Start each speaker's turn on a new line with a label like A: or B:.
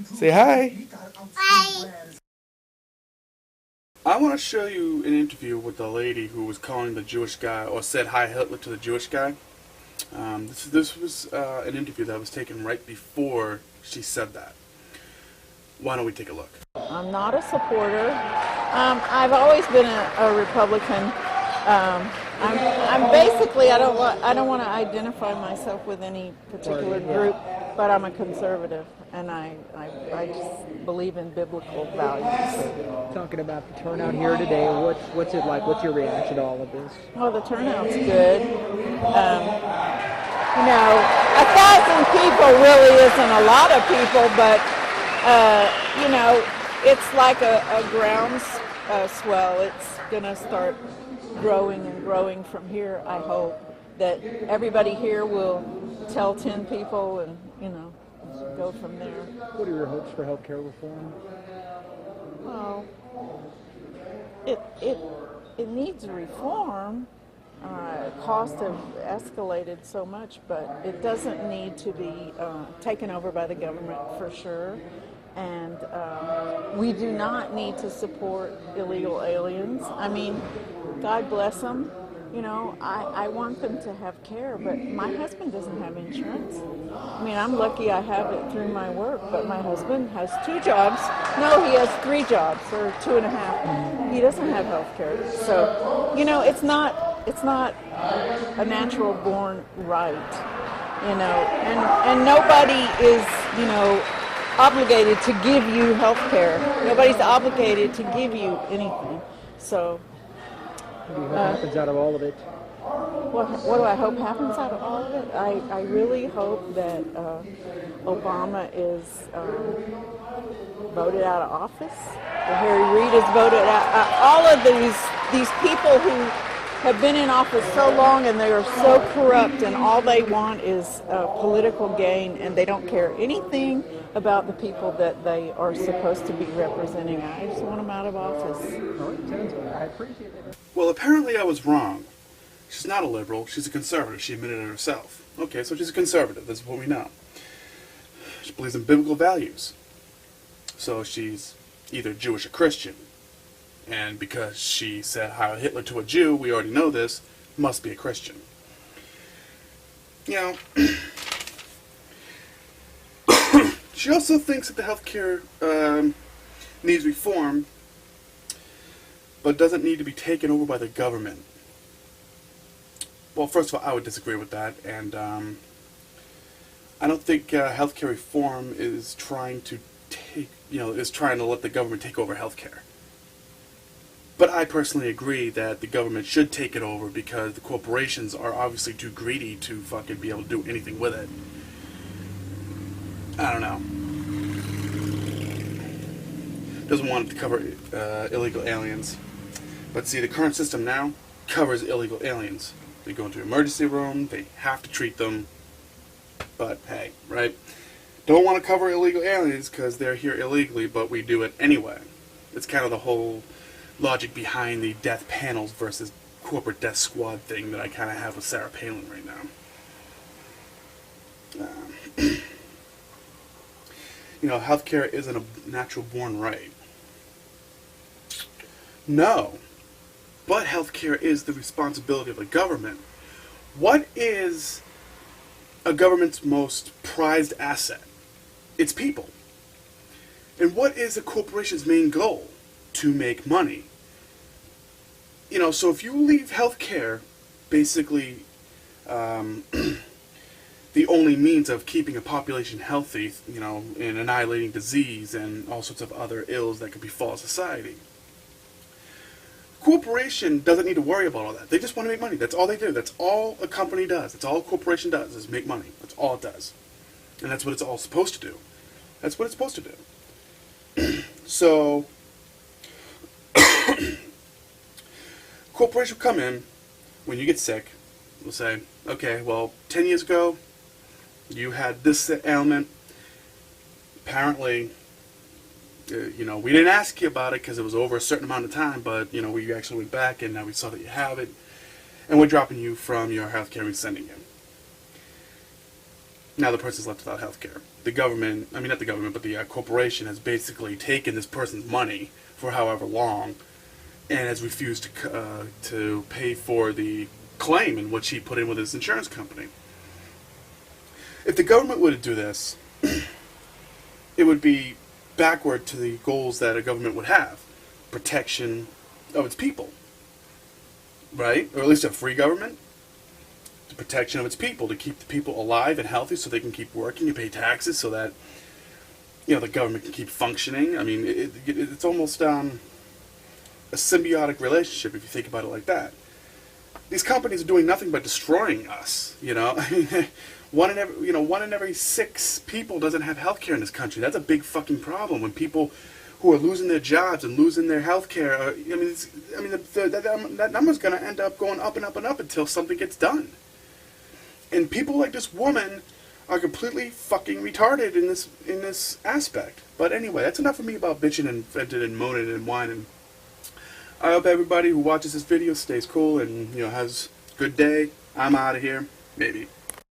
A: Say hi.
B: Hi.
A: I want to show you an interview with the lady who was calling the Jewish guy, or said hi Hitler to the Jewish guy. This was an interview that was taken right before she said that. Why don't we take a look?
C: I'm not a supporter. I've always been a Republican. I'm basically I don't want to identify myself with any particular group, but I'm a conservative, and I just believe in biblical values.
D: Talking about the turnout here today, what's it like? What's your reaction to all of this?
C: Well, the turnout's good. 1,000 people really isn't a lot of people, but it's like a ground swell. It's gonna start growing and growing from here. I hope that everybody here will tell 10 people and go from there.
D: What are your hopes for healthcare reform?
C: Well, it needs reform. Costs have escalated so much, but it doesn't need to be taken over by the government for sure. And we do not need to support illegal aliens. I mean, God bless them. I want them to have care, but my husband doesn't have insurance. I mean, I'm lucky I have it through my work, but my husband has 2 jobs. No, he has 3 jobs, or 2.5. He doesn't have health care. So, it's not a natural born right, and nobody is, obligated to give you health care. Nobody's obligated to give you anything. So,
D: What happens out of all of it?
C: what do I hope happens out of all of it? I really hope that Obama is voted out of office. That Harry Reid is voted out. All of these people who have been in office so long and they are so corrupt, and all they want is political gain, and they don't care anything about the people that they are supposed to be representing. I just want them out of office.
D: All right, sounds good. I appreciate it.
A: Well, apparently I was wrong. She's not a liberal. She's a conservative. She admitted it herself. Okay, so she's a conservative. That's what we know. She believes in biblical values. So she's either Jewish or Christian. And because she said Heil Hitler to a Jew, we already know this, must be a Christian. She also thinks that the healthcare needs reform, but doesn't need to be taken over by the government. Well, first of all, I would disagree with that, and I don't think healthcare reform is trying to let the government take over healthcare. But I personally agree that the government should take it over because the corporations are obviously too greedy to fucking be able to do anything with it. I don't know. Doesn't want it to cover illegal aliens. But see, the current system now covers illegal aliens. They go into the emergency room, they have to treat them. But hey, right? Don't want to cover illegal aliens because they're here illegally, but we do it anyway. It's kind of the whole logic behind the death panels versus corporate death squad thing that I kind of have with Sarah Palin right now. Healthcare isn't a natural born right. No. But healthcare is the responsibility of the government. What is a government's most prized asset? It's people. And what is a corporation's main goal? To make money. So if you leave healthcare basically the only means of keeping a population healthy, and annihilating disease and all sorts of other ills that could befall society, corporation doesn't need to worry about all that. They just want to make money. That's all they do. That's all a company does. That's all a corporation does, is make money. That's all it does. And that's what it's all supposed to do. That's what it's supposed to do. So corporation will come in when you get sick. We'll say, okay, well, 10 years ago, you had this ailment. Apparently, we didn't ask you about it because it was over a certain amount of time, but, we actually went back and now we saw that you have it, and we're dropping you from your health care and sending you. Now the person's left without health care. The government, I mean not the government, but the corporation has basically taken this person's money for however long and has refused to pay for the claim in which he put in with his insurance company. If the government were to do this, it would be backward to the goals that a government would have. Protection of its people. Right? Or at least a free government. The protection of its people, to keep the people alive and healthy so they can keep working and pay taxes so that, you know, the government can keep functioning. I mean, it's almost a symbiotic relationship if you think about it like that. These companies are doing nothing but destroying us, you know. I mean, one in every 6 people doesn't have health care in this country. That's a big fucking problem. When people who are losing their jobs and losing their health care, that number's going to end up going up and up and up until something gets done. And people like this woman are completely fucking retarded in this aspect. But anyway, that's enough of me about bitching and venting and moaning and whining. I hope everybody who watches this video stays cool and, you know, has a good day. I'm out of here. Maybe.